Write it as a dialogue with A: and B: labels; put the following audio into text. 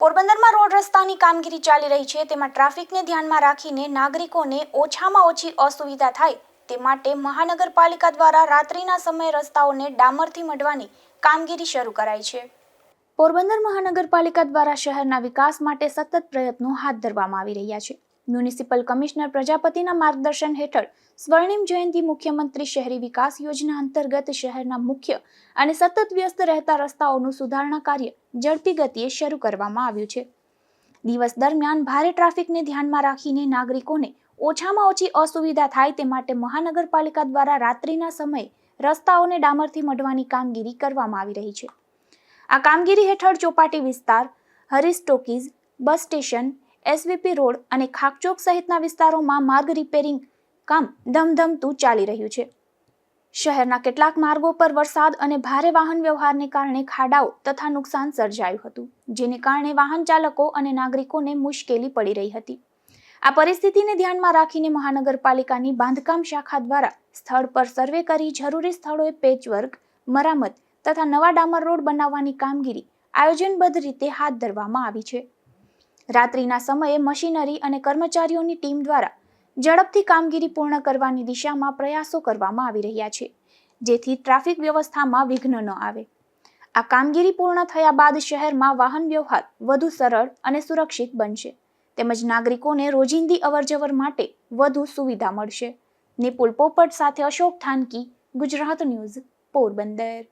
A: પોરબંદરમાં રોડ રસ્તાની કામગીરી ચાલી રહી છે, તેમાં ટ્રાફિકને ધ્યાનમાં રાખીને નાગરિકોને ઓછામાં ઓછી અસુવિધા થાય તે માટે મહાનગરપાલિકા દ્વારા રાત્રિના સમયે રસ્તાઓને ડામરથી મઢવાની કામગીરી શરૂ કરાઈ છે। પોરબંદર મહાનગરપાલિકા દ્વારા શહેરના વિકાસ માટે સતત પ્રયત્નો હાથ ધરવામાં આવી રહ્યા છે। મ્યુનિસિપલ કમિશનર પ્રજાપતિના માર્ગદર્શન હેઠળ સ્વર્ણિમ જયંતિ મુખ્યમંત્રી શહેરી વિકાસ યોજના અંતર્ગત શહેરના મુખ્ય અને સતત વ્યસ્ત રહેતા રસ્તાઓનું સુધારણા કાર્ય ઝડપી ગતિએ શરૂ કરવામાં આવ્યું છે। દિવસ દરમિયાન ભારે ટ્રાફિકને ધ્યાનમાં રાખીને નાગરિકોને ઓછામાં ઓછી અસુવિધા થાય તે માટે મહાનગરપાલિકા દ્વારા રાત્રિના સમયે રસ્તાઓને ડામરથી મઢવાની કામગીરી કરવામાં આવી રહી છે। આ કામગીરી હેઠળ ચોપાટી વિસ્તાર, Harish talkies, bus station, SVP road અને ખાકચોક સહિતના વિસ્તારોમાં માર્ગ રિપેરિંગ કામ ધમધમતું ચાલી રહ્યું છે। શહેરના કેટલાક માર્ગો પર વરસાદ અને ભારે વાહન વ્યવહારને કારણે ખાડાઓ તથા નુકસાન સર્જાયું હતું, જેને કારણે વાહન ચાલકો અને નાગરિકોને મુશ્કેલી પડી રહી હતી। આ પરિસ્થિતિને ધ્યાનમાં રાખીને મહાનગરપાલિકાની બાંધકામ શાખા દ્વારા સ્થળ પર સર્વે કરી જરૂરી સ્થળોએ પેચવર્ક, મરામત તથા નવા ડામર રોડ બનાવવાની કામગીરી આયોજનબદ્ધ રીતે હાથ ધરવામાં આવી છે। રાત્રિના સમયે મશીનરી અને કર્મચારીઓની ટીમ દ્વારા ઝડપથી કામગીરી પૂર્ણ કરવાની દિશામાં પ્રયાસો કરવામાં આવી રહ્યા છે, જેથી ટ્રાફિક વ્યવસ્થામાં વિઘ્ન ન આવે। આ કામગીરી પૂર્ણ થયા બાદ શહેરમાં વાહન વ્યવહાર વધુ સરળ અને સુરક્ષિત બનશે, તેમજ નાગરિકોને રોજિંદી અવરજવર માટે વધુ સુવિધા મળશે। નિપુલ પોપટ સાથે અશોક થાનકી, ગુજરાત ન્યૂઝ, પોરબંદર।